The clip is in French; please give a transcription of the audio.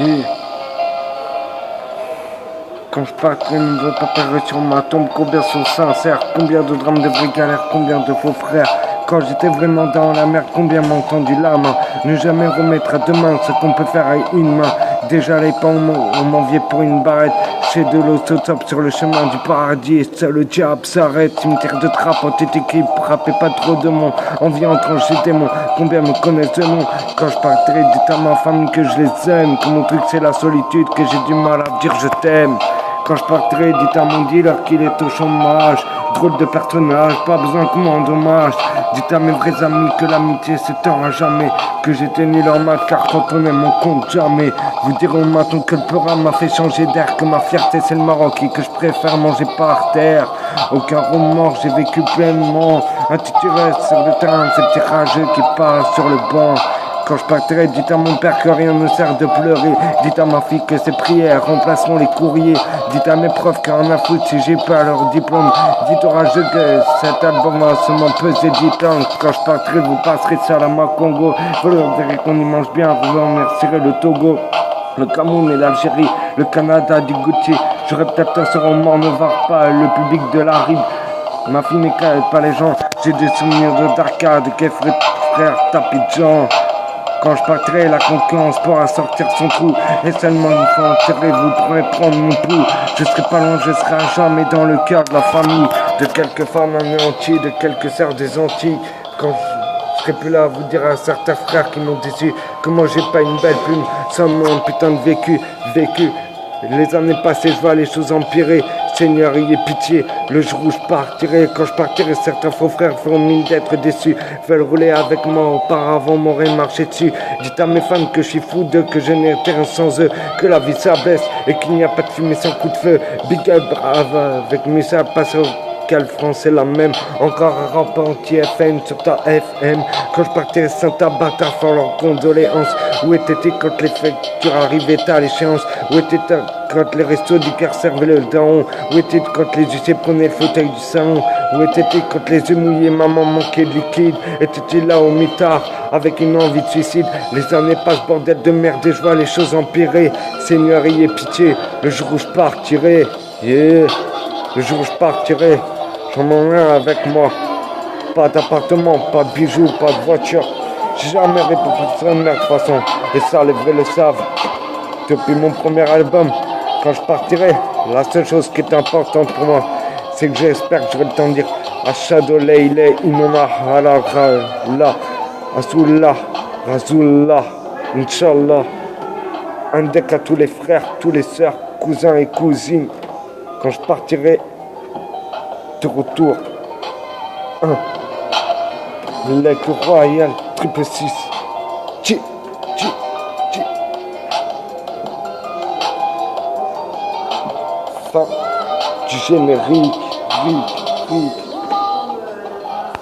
Et quand je partirai, ne veux pas paraître sur ma tombe. Combien sont sincères, combien de drames, de vraies galères, combien de faux frères. Quand j'étais vraiment dans la mer, combien m'ont tendu la main. Ne jamais remettre à demain ce qu'on peut faire à une main. Déjà les pas on m'enviait pour une barrette. J'ai de l'autostop sur le chemin du paradis. Et seul le diable s'arrête. Cimetière de trappe, en tête équipe, frappez pas trop de monde. Envie en trancher démon, combien me connaissent de nom. Quand je partirai, dites à ma famille que je les aime. Que mon truc c'est la solitude, que j'ai du mal à dire je t'aime. Quand je partirai, dites à mon dealer qu'il est au chômage. Drôle de personnage, pas besoin que m'en dommage. Dites à mes vrais amis que l'amitié s'étend à jamais. Que j'ai tenu leur match car quand on aime on compte jamais. Vous direz au matin que le programme m'a fait changer d'air. Que ma fierté c'est le Maroc et que je préfère manger par terre. Aucun remords, j'ai vécu pleinement. Un titulaire sur le terrain, c'est le petit rageux qui passe sur le banc. Quand je partirai, dites à mon père que rien ne sert de pleurer. Dites à ma fille que ses prières remplaceront les courriers. Dites à mes profs qu'en a foutre si j'ai pas leur diplôme. Dites au rageux que cet album va seulement peser 10 ans. Quand je partirai, vous passerez ça à ma Congo. Vous verrez qu'on y mange bien, vous remercierez le Togo, le Cameroun et l'Algérie, le Canada, Djibouti. J'aurais peut-être un seul mort, ne voir pas le public de la rive. Ma fille n'éclate pas les gens. J'ai des souvenirs d'arcade, frère Tapidjan. Quand je partirai, la concurrence pourra sortir son trou. Et seulement une fois enterré, vous pourrez prendre mon pouls. Je serai pas loin, je serai à jamais dans le cœur de la famille. De quelques femmes anéanties, de quelques sœurs des Antilles. Quand je serai plus là, vous dire à certains frères qui m'ont déçu que moi j'ai pas une belle plume, seulement un putain de vécu. Les années passées, je vois les choses empirer. Seigneur, ayez pitié, le jour où je partirai. Quand je partirai, certains faux frères feront mine d'être déçus. Veulent rouler avec moi, auparavant m'auraient marché dessus. Dites à mes fans que je suis fou d'eux, que je n'ai rien sans eux. Que la vie s'abaisse et qu'il n'y a pas de fumée sans coup de feu. Big up, brave, avec Musa, passe au quelle France est la même. Encore un rap anti-FN sur ta FM. Quand je partirai sans tabac, fort leurs condoléances. Où étais-tu quand les factures arrivaient à l'échéance? Où étais-tu quand les restos du cœur servaient le daron? Où étais-tu quand les huissiers prenaient le fauteuil du salon? Où étais-tu quand les yeux mouillés, maman manquait de liquide? Étais-tu là au mitard avec une envie de suicide? Les années passent, bordel de merde, et je vois les choses empirer. Seigneur, ayez pitié, le jour où je partirai, yeah. Le jour où je partirai, j'en ai rien avec moi. Pas d'appartement, pas de bijoux, pas de voiture. J'ai jamais répondu sur une merde de toute façon. Et ça, les vrais le savent. Depuis mon premier album, quand je partirai, la seule chose qui est importante pour moi, c'est que j'espère que j'aurai le temps de dire Ashhadu la ilaha illallah, Rasulullah, Rasulullah, Inch'Allah. Un deck à tous les frères, tous les sœurs, cousins et cousines. Quand je partirai de retour, 1. L'aigle royal, 666. Tchi, tchi, tchi. Fin du générique, rique.